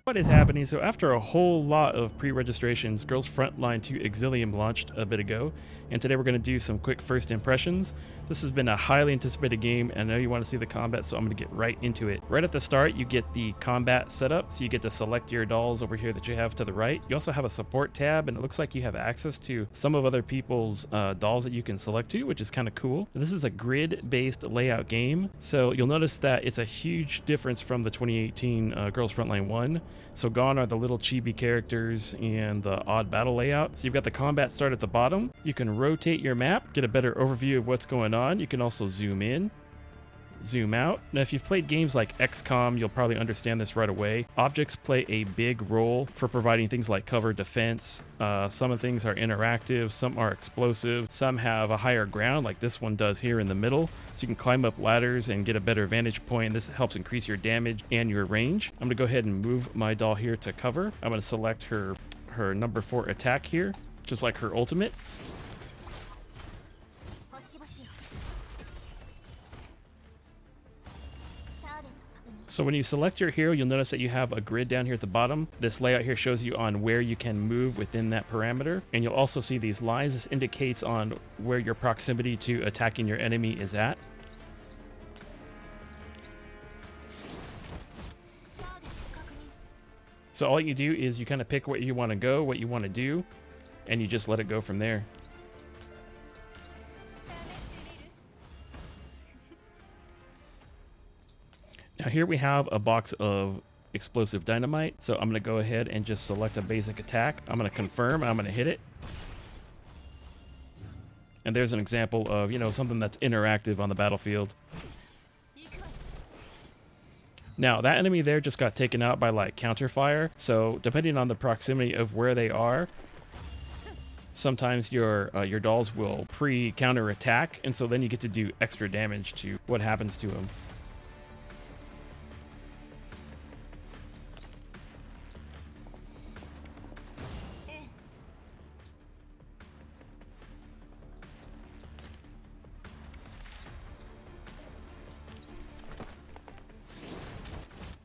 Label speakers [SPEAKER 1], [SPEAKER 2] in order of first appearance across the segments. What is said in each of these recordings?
[SPEAKER 1] What is happening? So after a whole lot of pre-registrations, Girls Frontline 2 Exilium launched a bit ago, and today we're going to do some quick first impressions. This has been a highly anticipated game, and I know you want to see the combat, so I'm going to get right into it. Right at the start, you get the combat setup, so you get to select your dolls over here that you have to the right. You also have a support tab, and it looks like you have access to some of other people's dolls that you can select to, which is kind of cool. This is a grid-based layout game, so you'll notice that it's a huge difference from the 2018 Girls Frontline 1. So gone are the little chibi characters and the odd battle layout. So you've got the combat start at the bottom. You can rotate your map, get a better overview of what's going on. You can also zoom in, zoom out. Now, if you've played games like XCOM, you'll probably understand this right away. Objects play a big role for providing things like cover defense. Some of the things are interactive, some are explosive, some have a higher ground like this one does here in the middle. So you can climb up ladders and get a better vantage point. This helps increase your damage and your range. I'm gonna go ahead and move my doll here to cover. I'm gonna select her number 4 attack here, just like her ultimate. So when you select your hero, you'll notice that you have a grid down here at the bottom. This layout here shows you on where you can move within that parameter. And you'll also see these lines. This indicates on where your proximity to attacking your enemy is at. So all you do is you kind of pick what you want to go, what you want to do, and you just let it go from there. Now here we have a box of explosive dynamite. So I'm going to go ahead and just select a basic attack. I'm going to confirm, I'm going to hit it. And there's an example of, something that's interactive on the battlefield. Now that enemy there just got taken out by like counterfire. So depending on the proximity of where they are, sometimes your dolls will pre-counter attack. And so then you get to do extra damage to what happens to them.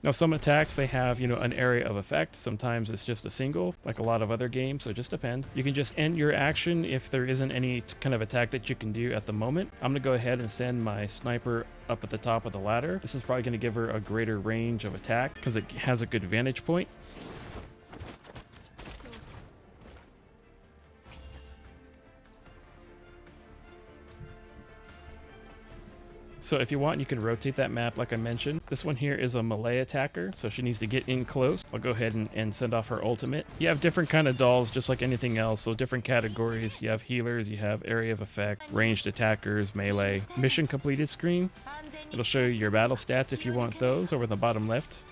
[SPEAKER 1] Now some attacks, they have, an area of effect. Sometimes it's just a single, like a lot of other games, so it just depends. You can just end your action if there isn't any kind of attack that you can do at the moment. I'm going to go ahead and send my sniper up at the top of the ladder. This is probably going to give her a greater range of attack because it has a good vantage point. So if you want, you can rotate that map like I mentioned. This one here is a melee attacker, so she needs to get in close. I'll go ahead and send off her ultimate. You have different kind of dolls, just like anything else, so different categories. You have healers, you have area of effect, ranged attackers, melee. Mission completed screen. It'll show you your battle stats if you want those over the bottom left.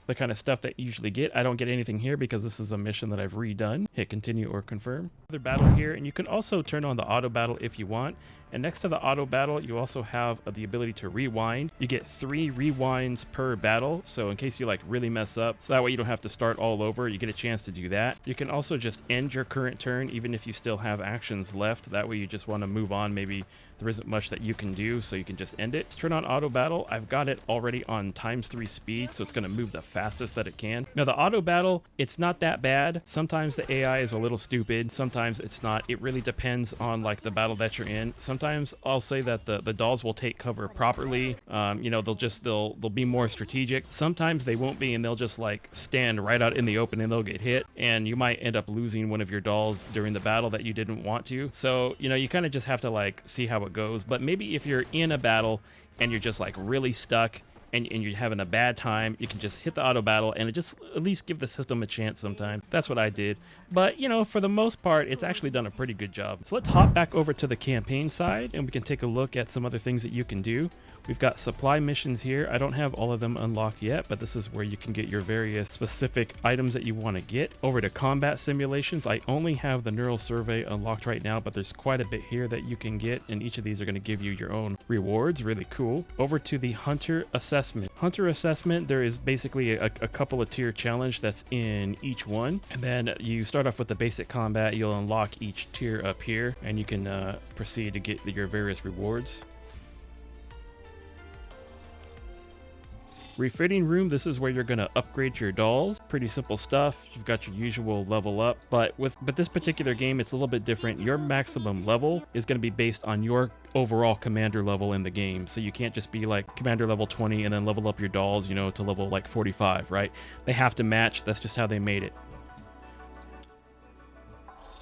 [SPEAKER 1] The kind of stuff that you usually get. I don't get anything here because this is a mission that I've redone. Hit continue or confirm. Another battle here, and you can also turn on the auto battle if you want. And next to the auto battle, you also have the ability to rewind. You get 3 rewinds per battle, so in case you really mess up, so that way you don't have to start all over, you get a chance to do that. You can also just end your current turn even if you still have actions left. That way you just want to move on. Maybe there isn't much that you can do, so you can just end it. Let's turn on auto battle. I've got it already on ×3 speed, so it's going to move the fastest that it can. Now the auto battle, it's not that bad. Sometimes the AI is a little stupid, sometimes it's not. It really depends on the battle that you're in. Sometimes I'll say that the dolls will take cover properly. They'll be more strategic. Sometimes they won't be, and they'll just stand right out in the open and they'll get hit, and you might end up losing one of your dolls during the battle that you didn't want to. So you kind of just have to see how it goes. But maybe if you're in a battle and you're just really stuck and you're having a bad time, you can just hit the auto battle and it just at least give the system a chance sometime. That's what I did. But, for the most part, it's actually done a pretty good job. So let's hop back over to the campaign side and we can take a look at some other things that you can do. We've got supply missions here. I don't have all of them unlocked yet, but this is where you can get your various specific items that you want to get. Over to combat simulations, I only have the neural survey unlocked right now, but there's quite a bit here that you can get, and each of these are going to give you your own rewards. Really cool. Over to the hunter assessment. Hunter assessment, there is basically a couple of tier challenge that's in each one, and then you start off with the basic combat. You'll unlock each tier up here, and you can proceed to get your various rewards. Refitting room, this is where you're going to upgrade your dolls. Pretty simple stuff. You've got your usual level up, but this particular game, it's a little bit different. Your maximum level is going to be based on your overall commander level in the game. So you can't just be like commander level 20 and then level up your dolls, you know, to level like 45, right? They have to match. That's just how they made it.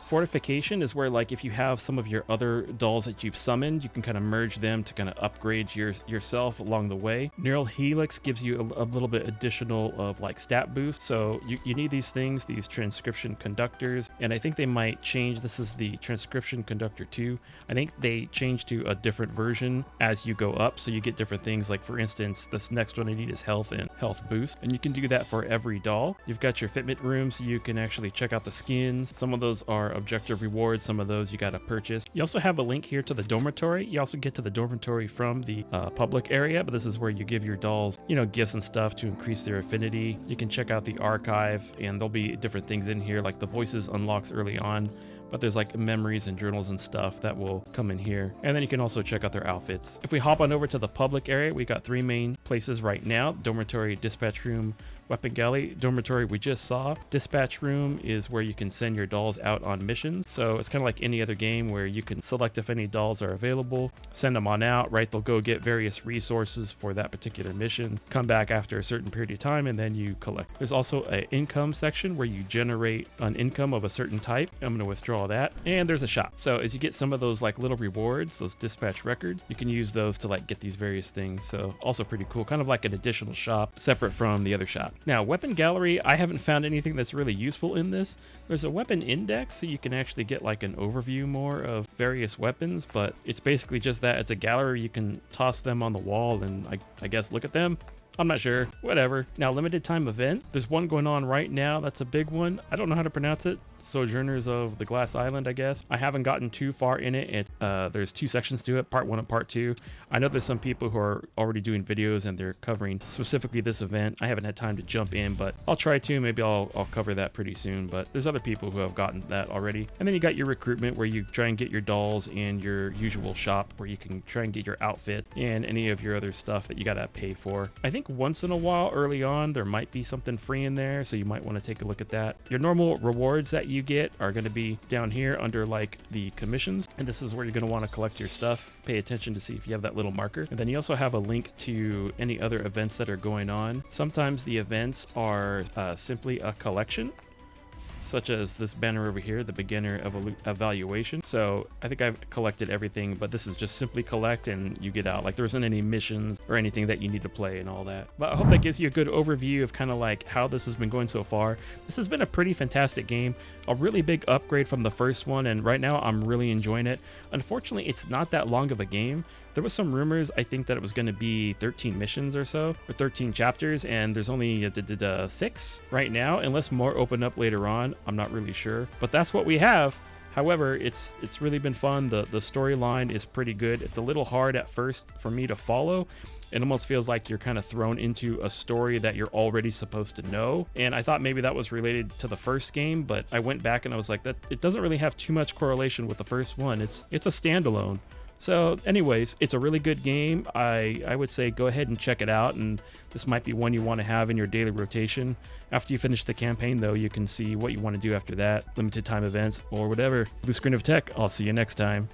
[SPEAKER 1] Fortification is where, like, if you have some of your other dolls that you've summoned, you can kind of merge them to kind of upgrade yourself along the way. Neural Helix gives you a little bit additional of like stat boost. So you need these things, these transcription conductors, and I think they might change. This is the transcription conductor 2. I think they change to a different version as you go up, so you get different things. Like for instance, this next one I need is health and health boost, and you can do that for every doll. You've got your fitment room, so you can actually check out the skins. Some of those are objective rewards, some of those you got to purchase. You also have a link here to the dormitory. You also get to the dormitory from the public area, but this is where you give your dolls, you know, gifts and stuff to increase their affinity. You can check out the archive, and there'll be different things in here, like the voices unlocks early on, but there's like memories and journals and stuff that will come in here. And then you can also check out their outfits. If we hop on over to the public area, we got 3 main places right now: dormitory, dispatch room, weapon galley. Dormitory we just saw. Dispatch room is where you can send your dolls out on missions. So it's kind of like any other game where you can select if any dolls are available, send them on out, right? They'll go get various resources for that particular mission, come back after a certain period of time, and then you collect. There's also an income section where you generate an income of a certain type. I'm going to withdraw that. And there's a shop. So as you get some of those like little rewards, those dispatch records, you can use those to like get these various things. So also pretty cool, kind of like an additional shop separate from the other shop. Now, weapon gallery, I haven't found anything that's really useful in this. There's a weapon index, so you can actually get like an overview more of various weapons, but it's basically just that. It's a gallery. You can toss them on the wall and I guess look at them. I'm not sure. Whatever. Now, limited time event. There's one going on right now. That's a big one. I don't know how to pronounce it. Sojourners of the Glass Island, I guess. I haven't gotten too far in it. There's 2 sections to it, part 1 and part 2. I know there's some people who are already doing videos and they're covering specifically this event. I haven't had time to jump in, but I'll try to. Maybe I'll cover that pretty soon, but there's other people who have gotten that already. And then you got your recruitment, where you try and get your dolls, and your usual shop where you can try and get your outfit and any of your other stuff that you gotta pay for. I think once in a while early on there might be something free in there, so you might want to take a look at that. Your normal rewards that you get are going to be down here under like the commissions, and this is where you're going to want to collect your stuff. Pay attention to see if you have that little marker, and then you also have a link to any other events that are going on. Sometimes the events are simply a collection, such as this banner over here, the beginner evaluation. So I think I've collected everything, but this is just simply collect and you get out. Like there isn't any missions or anything that you need to play and all that. But I hope that gives you a good overview of kind of like how this has been going so far. This has been a pretty fantastic game, a really big upgrade from the first one, and right now I'm really enjoying it. Unfortunately, it's not that long of a game. There was some rumors, I think, that it was going to be 13 missions or so, or 13 chapters, and there's only 6 right now, unless more open up later on. I'm not really sure, but that's what we have. However, it's really been fun. The storyline is pretty good. It's a little hard at first for me to follow. It almost feels like you're kind of thrown into a story that you're already supposed to know. And I thought maybe that was related to the first game, but I went back and I was like, that it doesn't really have too much correlation with the first one. It's a standalone. So anyways, it's a really good game. I would say go ahead and check it out, and this might be one you want to have in your daily rotation. After you finish the campaign, though, you can see what you want to do after that, limited time events or whatever. Blue Screen of Tech, I'll see you next time.